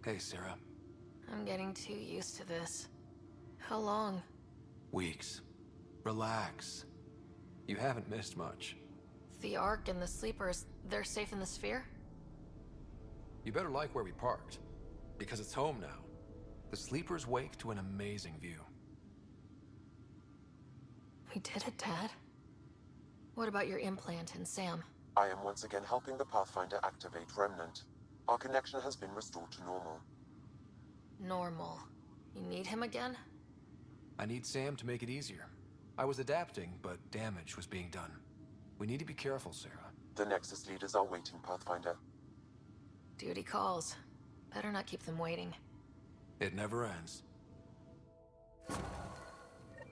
Hey, Sarah. I'm getting too used to this. How long? Weeks. Relax. You haven't missed much. The Ark and the Sleepers, they're safe in the sphere? You better like where we parked, because it's home now. The Sleepers wake to an amazing view. We did it, Dad. What about your implant and Sam? I am once again helping the Pathfinder activate Remnant. Our connection has been restored to normal. Normal. You need him again? I need Sam to make it easier. I was adapting, but damage was being done. We need to be careful, Sarah. The Nexus leaders are waiting, Pathfinder. Duty calls. Better not keep them waiting. It never ends. Go on. I need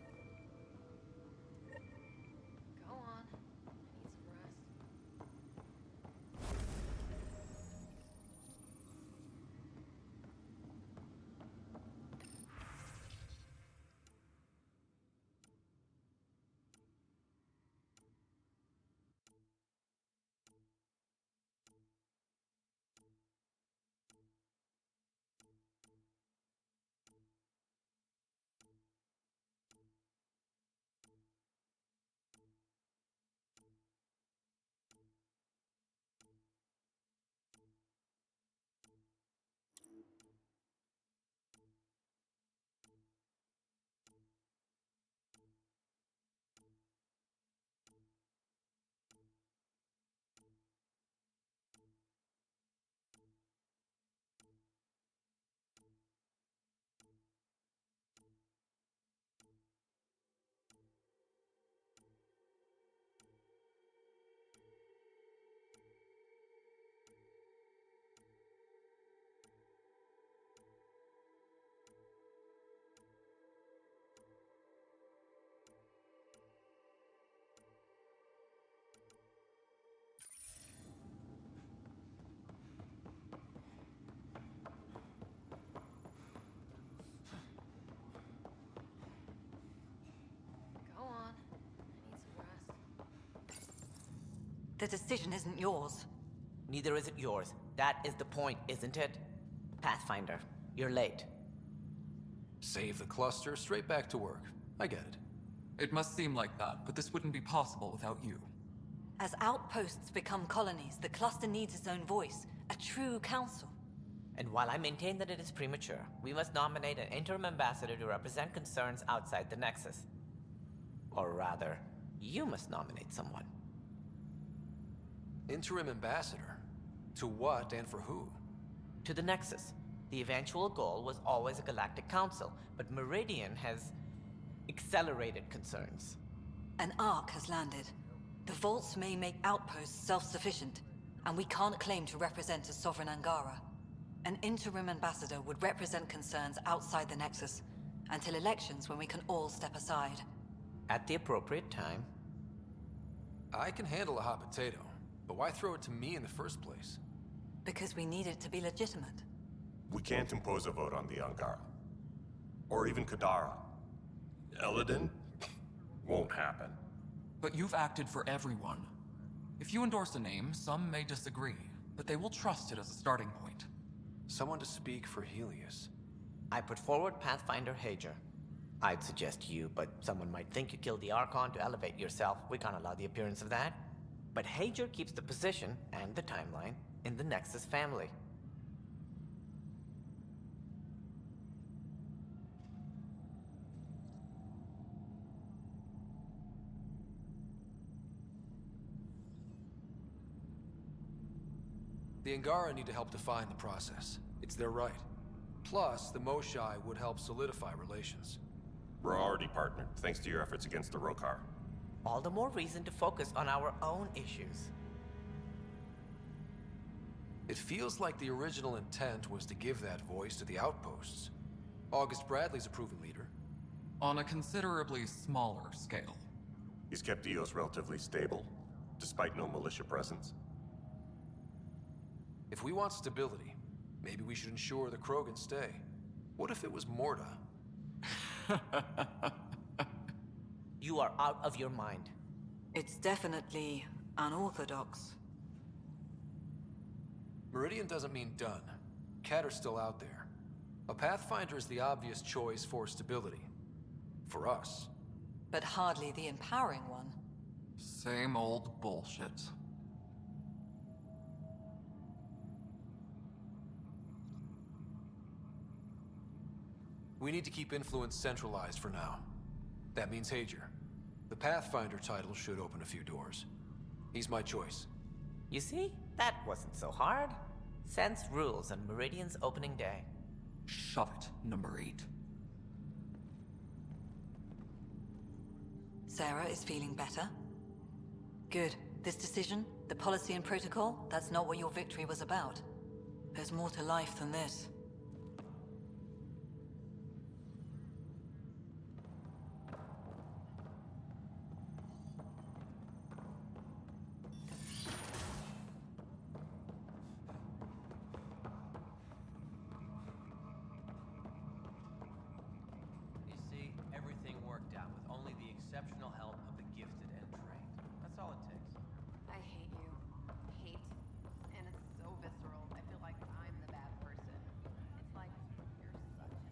some rest. Go on. I need some rest. The decision isn't yours. Neither is it yours. That is the point, isn't it? Pathfinder, you're late. Save the cluster, straight back to work. I get it. It must seem like that, but this wouldn't be possible without you. As outposts become colonies, the cluster needs its own voice, a true council. And while I maintain that it is premature, we must nominate an interim ambassador to represent concerns outside the Nexus. Or rather, you must nominate someone. Interim ambassador? To what and for who? To the Nexus. The eventual goal was always a galactic council, but Meridian has accelerated concerns. An Ark has landed. The vaults may make outposts self-sufficient, and we can't claim to represent a sovereign Angara. An interim ambassador would represent concerns outside the Nexus, until elections when we can all step aside. At the appropriate time. I can handle a hot potato, but why throw it to me in the first place? Because we need it to be legitimate. We can't impose a vote on the Angara. Or even Kadara. Eladin? Won't happen. But you've acted for everyone. If you endorse a name, some may disagree, but they will trust it as a starting point. Someone to speak for Helios. I put forward Pathfinder Hayjer. I'd suggest you, but someone might think you killed the Archon to elevate yourself. We can't allow the appearance of that. But Hayjer keeps the position and the timeline in the Nexus family. The Angara need to help define the process. It's their right. Plus, the Moshai would help solidify relations. We're already partnered, thanks to your efforts against the Rokar. All the more reason to focus on our own issues. It feels like the original intent was to give that voice to the outposts. August Bradley's a proven leader. On a considerably smaller scale. He's kept EOS relatively stable, despite no militia presence. If we want stability, maybe we should ensure the Krogan stay. What if it was Morda? You are out of your mind. It's definitely unorthodox. Meridian doesn't mean done. Cat are still out there. A Pathfinder is the obvious choice for stability. For us. But hardly the empowering one. Same old bullshit. We need to keep influence centralized for now. That means Hayjer. The Pathfinder title should open a few doors. He's my choice. You see? That wasn't so hard. Sense rules on Meridian's opening day. Shove it, number 8. Sarah is feeling better? Good. This decision, the policy and protocol, that's not what your victory was about. There's more to life than this. You see, everything worked out with only the exceptional help of the gifted and trained. That's all it takes. I hate you. Hate. And it's so visceral. I feel like I'm the bad person. It's like, you're such an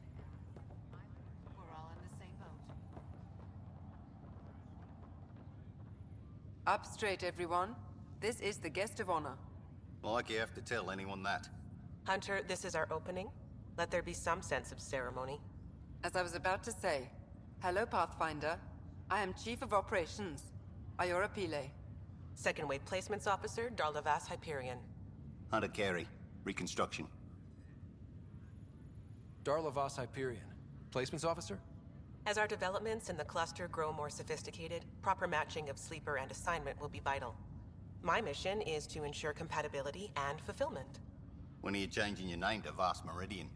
ass. We're all in the same boat. Up straight, everyone. This is the guest of honor. Like you have to tell anyone that. Hunter, this is our opening. Let there be some sense of ceremony. As I was about to say, hello, Pathfinder. I am Chief of Operations, Ayora Pile. Second Wave Placements Officer, Darlavas Hyperion. Hunter Carey, Reconstruction. Darlavas Hyperion. Placements officer? As our developments in the cluster grow more sophisticated, proper matching of sleeper and assignment will be vital. My mission is to ensure compatibility and fulfillment. When are you changing your name to Vast Meridian?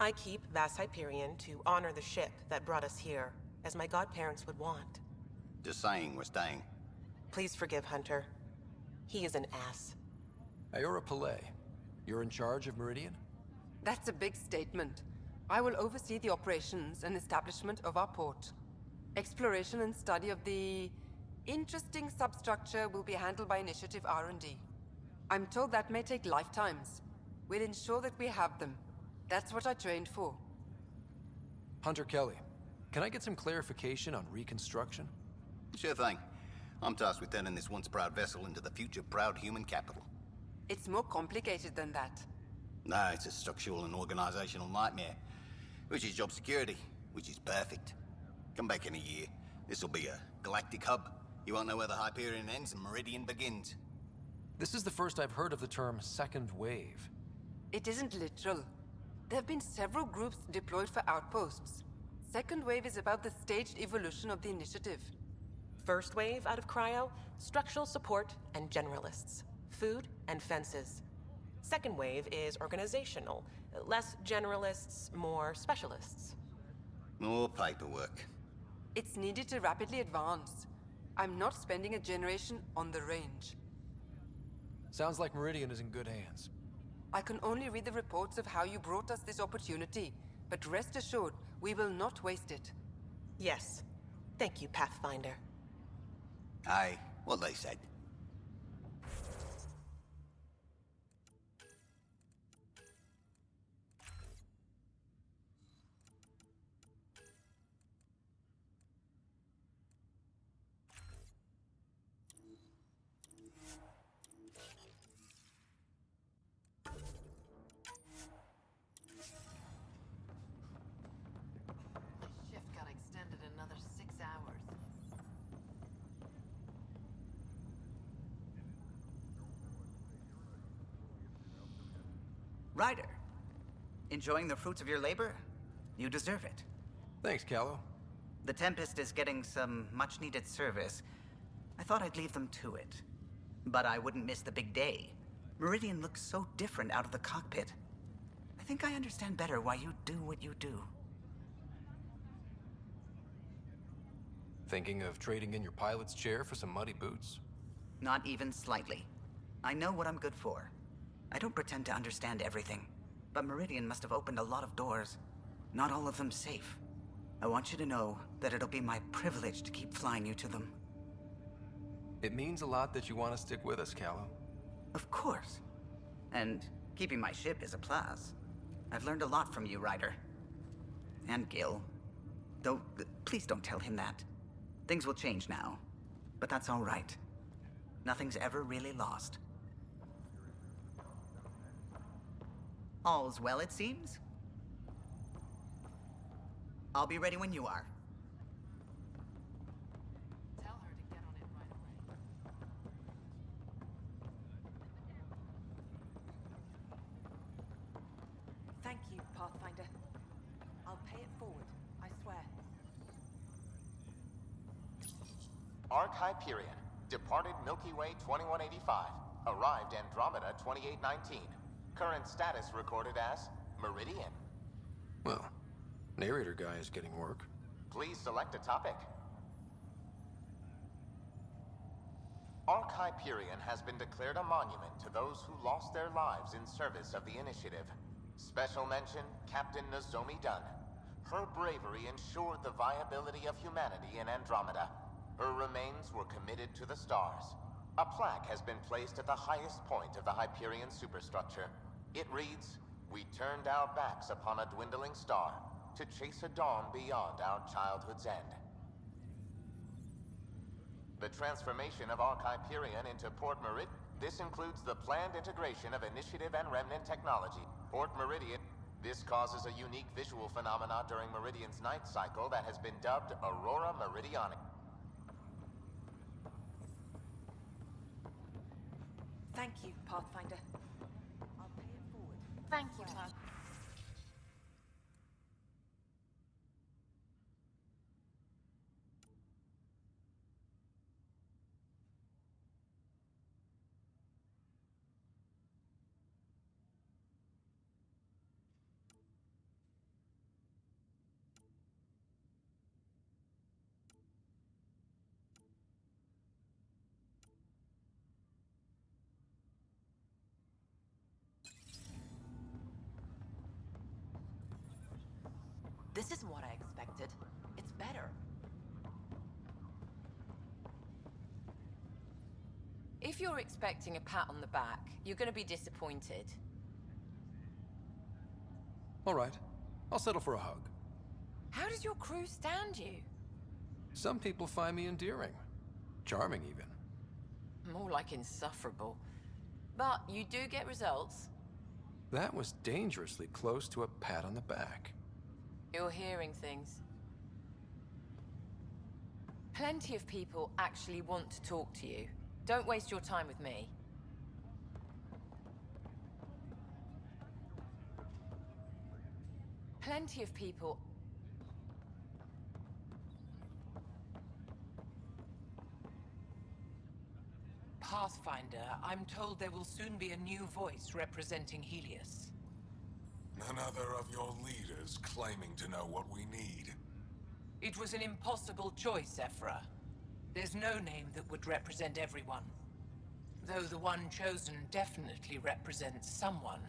I keep Vas Hyperion to honor the ship that brought us here, as my godparents would want. Just saying we're staying. Please forgive Hunter. He is an ass. Ayora Pile. You're in charge of Meridian? That's a big statement. I will oversee the operations and establishment of our port. Exploration and study of the interesting substructure will be handled by Initiative R&D. I'm told that may take lifetimes. We'll ensure that we have them. That's what I trained for. Hunter Kelly, can I get some clarification on reconstruction? Sure thing. I'm tasked with turning this once proud vessel into the future proud human capital. It's more complicated than that. No, it's a structural and organizational nightmare. Which is job security, which is perfect. Come back in a year. This'll be a galactic hub. You won't know where the Hyperion ends and Meridian begins. This is the first I've heard of the term second wave. It isn't literal. There have been several groups deployed for outposts. Second wave is about the staged evolution of the initiative. First wave out of cryo, structural support and generalists. Food and fences. Second wave is organizational. Less generalists, more specialists. More paperwork. It's needed to rapidly advance. I'm not spending a generation on the range. Sounds like Meridian is in good hands. I can only read the reports of how you brought us this opportunity, but rest assured, we will not waste it. Yes. Thank you, Pathfinder. Aye, what they said. Shift got extended another 6 hours. Ryder, enjoying the fruits of your labor? You deserve it. Thanks, Callow. The Tempest is getting some much-needed service. I thought I'd leave them to it. But I wouldn't miss the big day. Meridian looks so different out of the cockpit. I think I understand better why you do what you do. Thinking of trading in your pilot's chair for some muddy boots? Not even slightly. I know what I'm good for. I don't pretend to understand everything, but Meridian must have opened a lot of doors. Not all of them safe. I want you to know that it'll be my privilege to keep flying you to them. It means a lot that you want to stick with us, Callow. Of course. And Keeping my ship is a plus. I've learned a lot from you, Ryder. And Gil. Though, please don't tell him that. Things will change now. But that's all right. Nothing's ever really lost. All's well, it seems? I'll be ready when you are. Tell her to get on it right away. Thank you, Pathfinder. I'll pay it forward, I swear. Arc Hyperion, departed Milky Way 2185, arrived Andromeda 2819. Current status recorded as Meridian. Well, narrator guy is getting work. Please select a topic. Arc Hyperion has been declared a monument to those who lost their lives in service of the Initiative. Special mention, Captain Nozomi Dunn. Her bravery ensured the viability of humanity in Andromeda. Her remains were committed to the stars. A plaque has been placed at the highest point of the Hyperion superstructure. It reads, "We turned our backs upon a dwindling star to chase a dawn beyond our childhood's end." The transformation of Arc Hyperion into Port Meridian. This includes the planned integration of Initiative and Remnant technology. Port Meridian. This causes a unique visual phenomena during Meridian's night cycle that has been dubbed Aurora Meridiana. Thank you, Pathfinder. I'll pay it forward. Thank you, Path. This isn't what I expected. It's better. If you're expecting a pat on the back, you're gonna be disappointed. All right, I'll settle for a hug. How does your crew stand you? Some people find me endearing. Charming, even. More like insufferable. But you do get results. That was dangerously close to a pat on the back. You're hearing things. Plenty of people actually want to talk to you. Don't waste your time with me. Plenty of people... Pathfinder, I'm told there will soon be a new voice representing Helios. Another of your leaders claiming to know what we need. It was an impossible choice, Ephra. There's no name that would represent everyone. Though the one chosen definitely represents someone.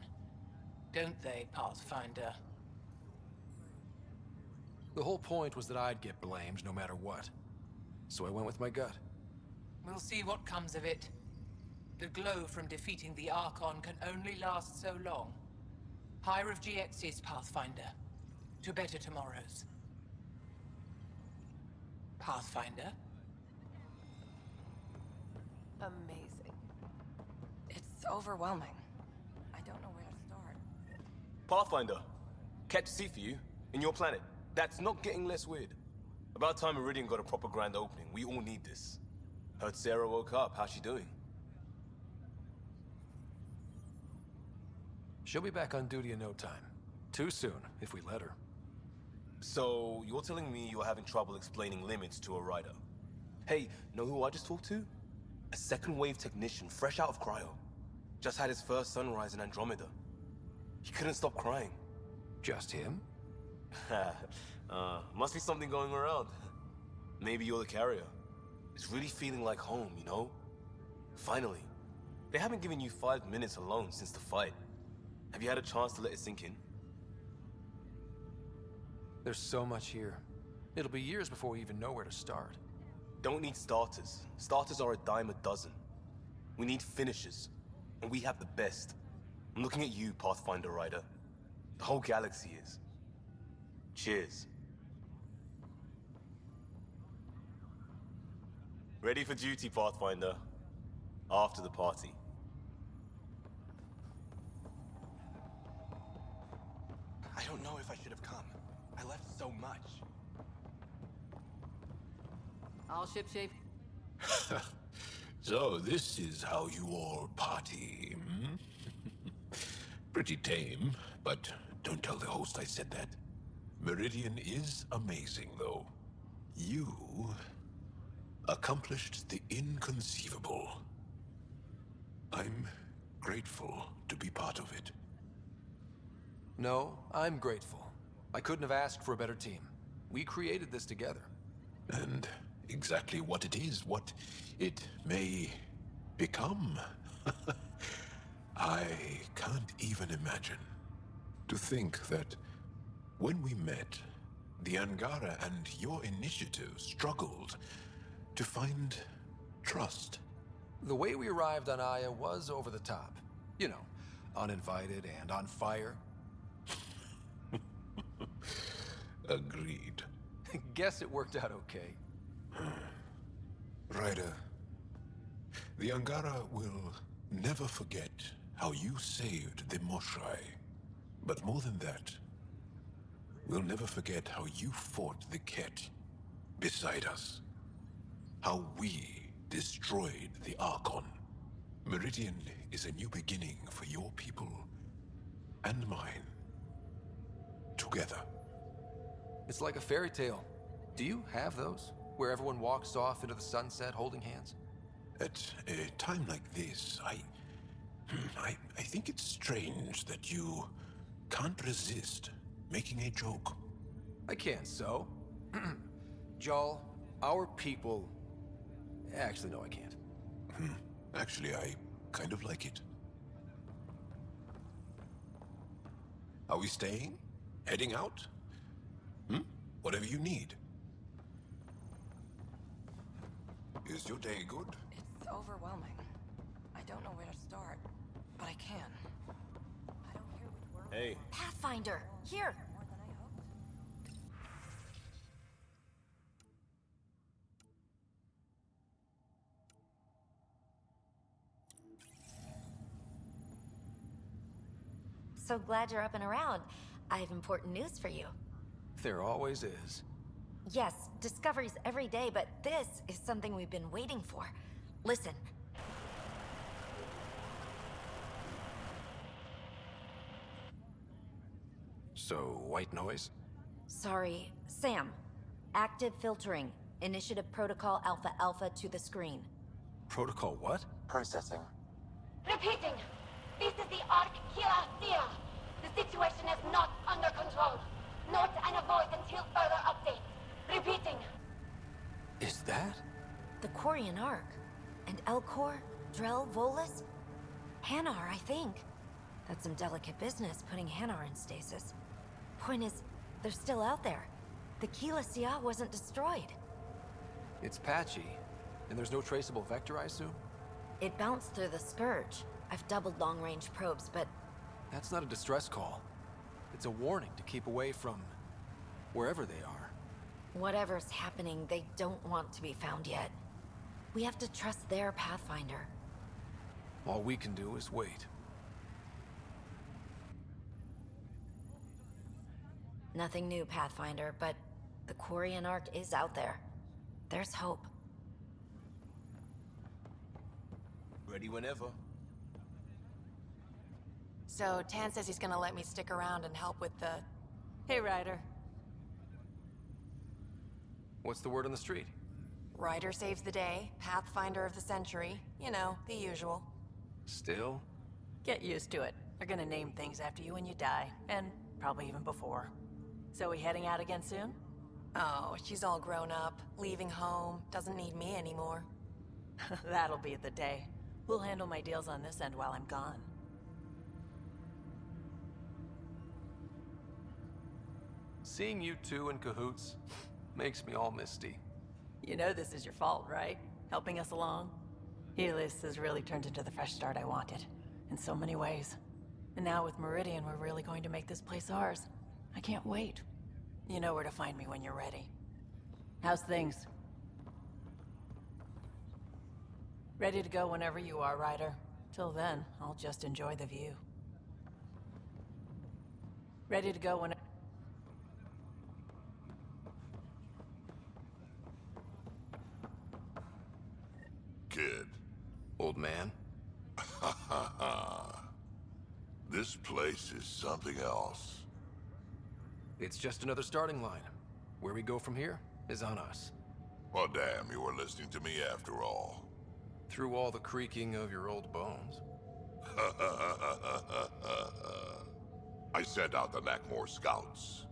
Don't they, Pathfinder? The whole point was that I'd get blamed no matter what. So I went with my gut. We'll see what comes of it. The glow from defeating the Archon can only last so long. Higher of GX's, Pathfinder. To better tomorrows. Pathfinder? Amazing. It's overwhelming. I don't know where to start. Pathfinder, kept a seat for you, in your planet. That's not getting less weird. About time Meridian got a proper grand opening. We all need this. Heard Sarah woke up. How's she doing? She'll be back on duty in no time. Too soon, if we let her. So, you're telling me you're having trouble explaining limits to a rider? Hey, know who I just talked to? A second-wave technician, fresh out of cryo. Just had his first sunrise in Andromeda. He couldn't stop crying. Just him? Must be something going around. Maybe you're the carrier. It's really feeling like home, you know? Finally. They haven't given you 5 minutes alone since the fight. Have you had a chance to let it sink in? There's so much here. It'll be years before we even know where to start. Don't need starters. Starters are a dime a dozen. We need finishers. And we have the best. I'm looking at you, Pathfinder Rider. The whole galaxy is. Cheers. Ready for duty, Pathfinder. After the party. I don't know if I should have come. I left so much. All shipshape. So this is how you all party, hmm? Pretty tame, but don't tell the host I said that. Meridian is amazing, though. You accomplished the inconceivable. I'm grateful to be part of it. No, I'm grateful. I couldn't have asked for a better team. We created this together. And exactly what it is, what it may become. I can't even imagine. To think that when we met, the Angara and your initiative struggled to find trust. The way we arrived on Aya was over the top. You know, uninvited and on fire. Agreed. Guess it worked out okay. Ryder, the Angara will never forget how you saved the Moshai. But more than that, we'll never forget how you fought the Ket beside us. How we destroyed the Archon. Meridian is a new beginning for your people and mine. Together. It's like a fairy tale. Do you have those? Where everyone walks off into the sunset holding hands? At a time like this, I think it's strange that you can't resist making a joke. I can't, so. Jal, our people... Actually, no, I can't. Actually, I kind of like it. Are we staying? Heading out? Whatever you need. Is your day good? It's overwhelming. I don't know where to start, but I can. I don't care which world. Hey. Pathfinder, here! So glad you're up and around. I have important news for you. There always is. Yes, discoveries every day, but this is something we've been waiting for. Listen. So, white noise? Sorry, Sam. Active filtering. Initiative Protocol Alpha Alpha to the screen. Protocol what? Processing. Repeating. This is the Ark Kira. The situation is not under control. Note and avoid until further updates. Repeating. Is that? The Quarian Ark. And Elcor, Drell, Volus? Hanar, I think. That's some delicate business, putting Hanar in stasis. Point is, they're still out there. The Keela Sia wasn't destroyed. It's patchy. And there's no traceable vector, I assume? It bounced through the Scourge. I've doubled long-range probes, but... That's not a distress call. It's a warning to keep away from... wherever they are. Whatever's happening, they don't want to be found yet. We have to trust their Pathfinder. All we can do is wait. Nothing new, Pathfinder, but the Quarian Ark is out there. There's hope. Ready whenever. So, Tan says he's gonna let me stick around and help with the... Hey, Ryder. What's the word on the street? Ryder saves the day, Pathfinder of the century. You know, the usual. Still? Get used to it. They're gonna name things after you when you die, and probably even before. So we heading out again soon? Oh, she's all grown up, leaving home, doesn't need me anymore. That'll be the day. We'll handle my deals on this end while I'm gone. Seeing you two in cahoots makes me all misty. You know this is your fault, right? Helping us along? Helios has really turned into the fresh start I wanted, in so many ways. And now with Meridian, we're really going to make this place ours. I can't wait. You know where to find me when you're ready. How's things? Ready to go whenever you are, Ryder. Till then, I'll just enjoy the view. Ready to go whenever... Kid. Old man? This place is something else. It's just another starting line. Where we go from here is on us. Well, damn, you were listening to me after all. Through all the creaking of your old bones. I sent out the Nakmor scouts.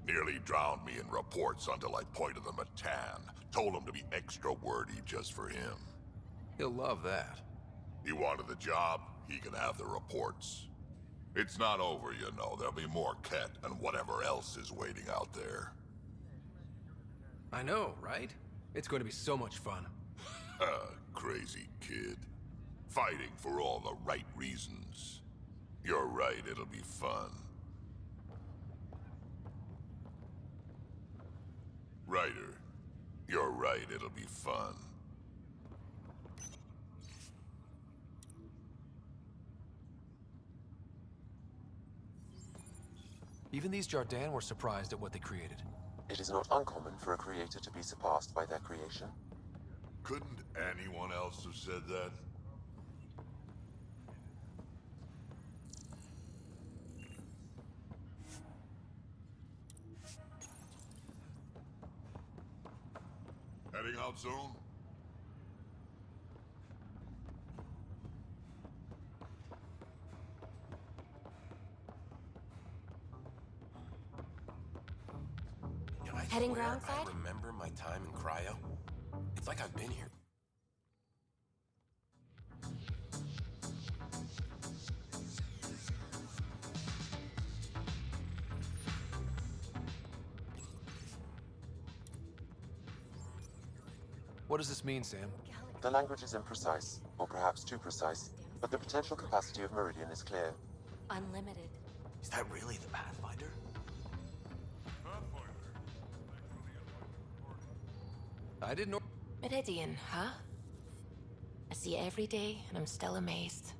Nearly drowned me in reports until I pointed them at Tan. Told him to be extra wordy just for him. He'll love that. He wanted the job, he can have the reports. It's not over, you know. There'll be more Ket and whatever else is waiting out there. I know, right? It's going to be so much fun. Crazy kid. Fighting for all the right reasons. You're right, it'll be fun. Ryder, you're right, it'll be fun. Even these Jardin were surprised at what they created. It is not uncommon for a creator to be surpassed by their creation. Couldn't anyone else have said that? Heading out soon? Heading swear groundside? I remember my time in cryo. It's like I've been here. What does this mean, Sam? The language is imprecise, or perhaps too precise, but the potential capacity of Meridian is clear. Unlimited. Is that really the Pathfinder? I didn't know. Meridian, huh? I see it every day, and I'm still amazed.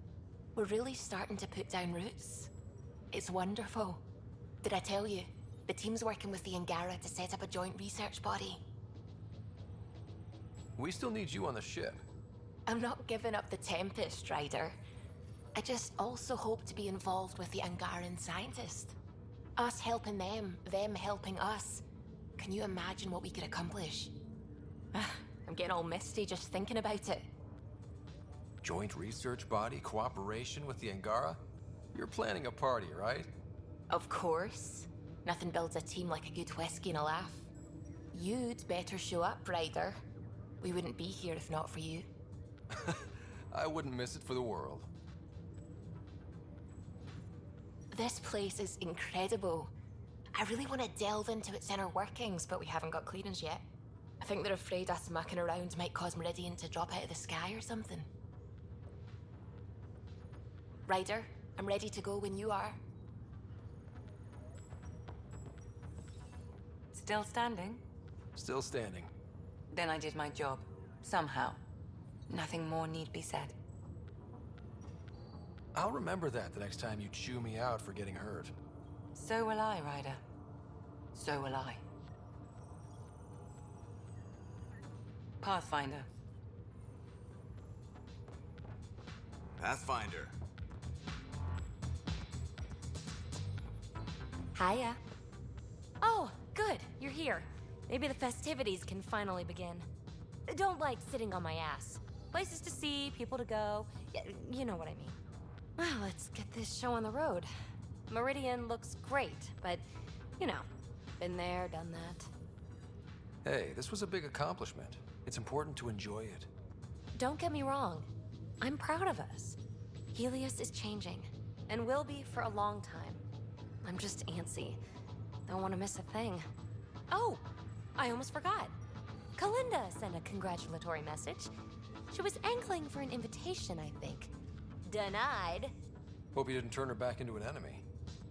We're really starting to put down roots. It's wonderful. Did I tell you? The team's working with the Angara to set up a joint research body. We still need you on the ship. I'm not giving up the Tempest, Ryder. I just also hope to be involved with the Angaran scientists. Us helping them helping us. Can you imagine what we could accomplish? I'm getting all misty just thinking about it. Joint research body, cooperation with the Angara? You're planning a party, right? Of course. Nothing builds a team like a good whiskey and a laugh. You'd better show up, Ryder. We wouldn't be here if not for you. I wouldn't miss it for the world. This place is incredible. I really want to delve into its inner workings, but we haven't got clearance yet. I think they're afraid us mucking around might cause Meridian to drop out of the sky or something. Ryder, I'm ready to go when you are. Still standing? Still standing. Then I did my job. Somehow. Nothing more need be said. I'll remember that the next time you chew me out for getting hurt. So will I, Ryder. So will I. Pathfinder. Pathfinder. Hiya. Oh, good. You're here. Maybe the festivities can finally begin. Don't like sitting on my ass. Places to see, people to go. You know what I mean. Well, let's get this show on the road. Meridian looks great, but, you know, been there, done that. Hey, this was a big accomplishment. It's important to enjoy it. Don't get me wrong. I'm proud of us. Helios is changing, and will be for a long time. I'm just antsy. Don't want to miss a thing. Oh, I almost forgot. Kalinda sent a congratulatory message. She was angling for an invitation, I think. Denied. Hope you didn't turn her back into an enemy.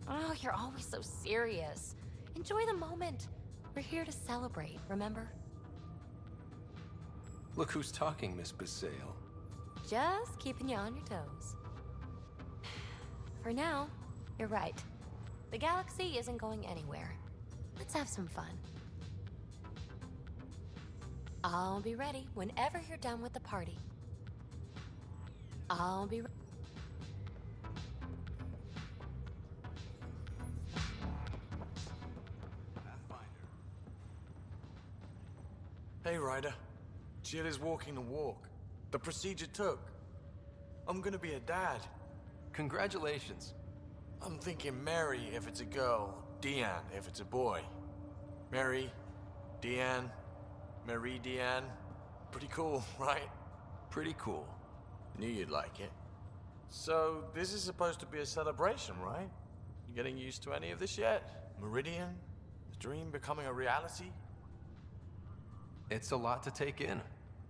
Oh, you're always so serious. Enjoy the moment. We're here to celebrate, remember? Look who's talking, Miss Basale. Just keeping you on your toes. For now, you're right. The galaxy isn't going anywhere. Let's have some fun. I'll be ready whenever you're done with the party. I'll be ready. Hey, Ryder. Jill is walking the walk. The procedure took. I'm gonna be a dad. Congratulations. I'm thinking Mary if it's a girl, Deanne if it's a boy. Mary, Deanne, Marie Deanne. Pretty cool, right? Pretty cool. Knew you'd like it. So, this is supposed to be a celebration, right? You getting used to any of this yet? Meridian? The dream becoming a reality? It's a lot to take in.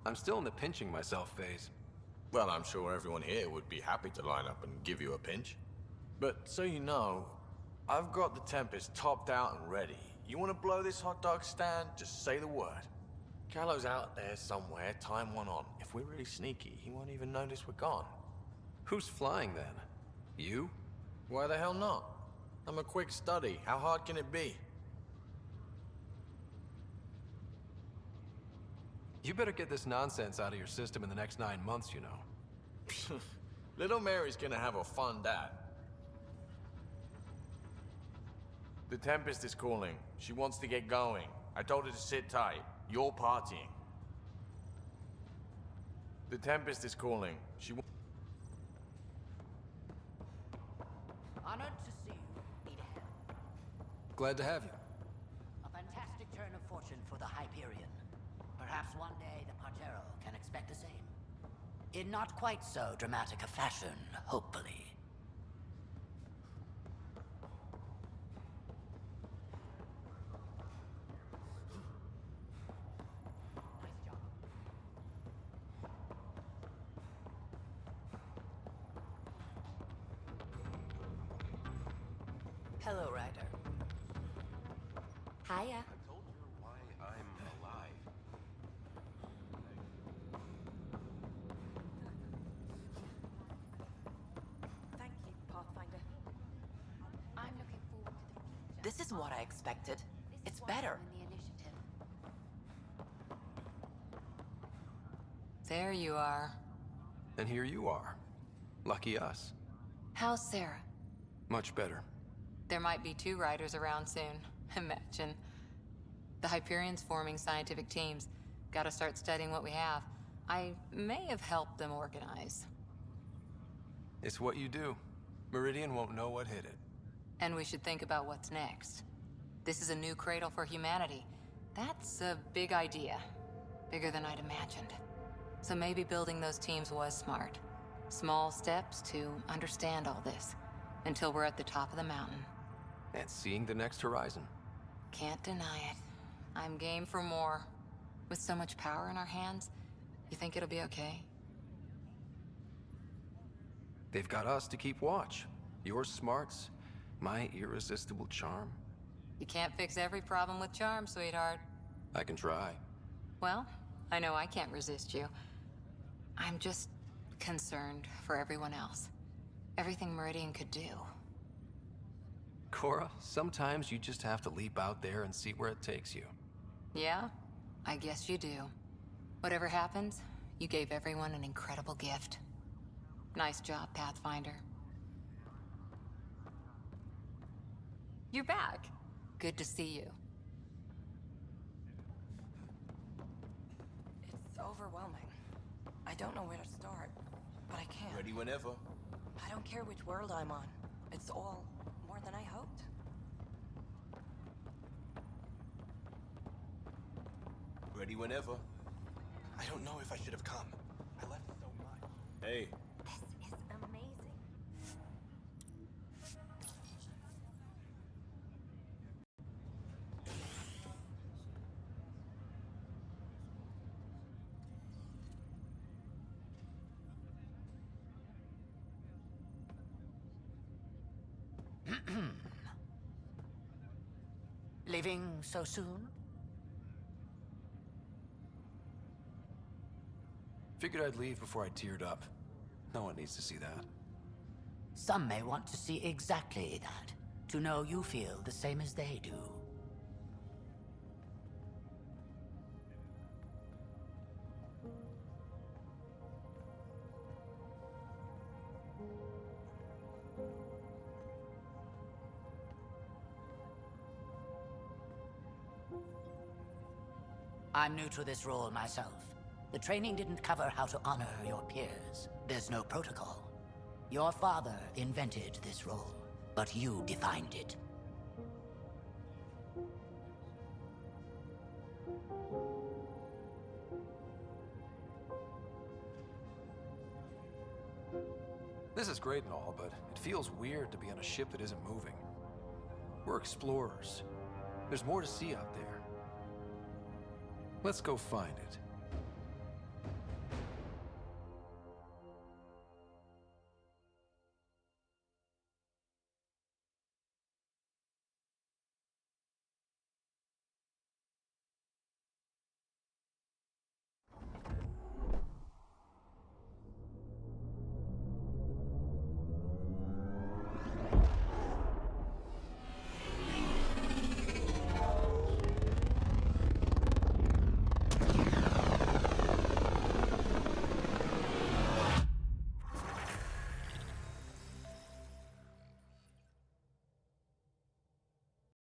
I'm still in the pinching myself phase. Well, I'm sure everyone here would be happy to line up and give you a pinch. But so you know, I've got the Tempest topped out and ready. You want to blow this hot dog stand? Just say the word. Callow's out there somewhere, time one on. If we're really sneaky, he won't even notice we're gone. Who's flying then? You? Why the hell not? I'm a quick study. How hard can it be? You better get this nonsense out of your system in the next 9 months, you know. Little Mary's gonna have a fun dad. The Tempest is calling. She wants to get going. I told her to sit tight. You're partying. The Tempest is calling. Honored to see you. Need help. Glad to have you. A fantastic turn of fortune for the Hyperion. Perhaps one day the Partero can expect the same. In not quite so dramatic a fashion, hopefully. Hello, Ryder. Hiya. I told her why I'm alive. Thank you, Pathfinder. I'm looking forward to the future. This is what I expected. It's better. In the initiative. There you are. And here you are. Lucky us. How's Sarah? Much better. There might be 2 riders around soon. Imagine. The Hyperion's forming scientific teams. Gotta start studying what we have. I may have helped them organize. It's what you do. Meridian won't know what hit it. And we should think about what's next. This is a new cradle for humanity. That's a big idea. Bigger than I'd imagined. So maybe building those teams was smart. Small steps to understand all this. Until we're at the top of the mountain. And seeing the next horizon. Can't deny it. I'm game for more. With so much power in our hands, you think it'll be okay? They've got us to keep watch. Your smarts, my irresistible charm. You can't fix every problem with charm, sweetheart. I can try. Well, I know I can't resist you. I'm just concerned for everyone else. Everything Meridian could do. Cora, sometimes you just have to leap out there and see where it takes you. Yeah? I guess you do. Whatever happens, you gave everyone an incredible gift. Nice job, Pathfinder. You're back. Good to see you. It's overwhelming. I don't know where to start, but I can. Ready whenever. I don't care which world I'm on. It's all more than I hoped. Ready whenever. I don't know if I should have come. I left so much. Hey. This is amazing. Leaving so soon? Figured I'd leave before I teared up. No one needs to see that. Some may want to see exactly that, to know you feel the same as they do. I'm new to this role myself. The training didn't cover how to honor your peers. There's no protocol. Your father invented this role, but you defined it. This is great and all, but it feels weird to be on a ship that isn't moving. We're explorers. There's more to see out there. Let's go find it.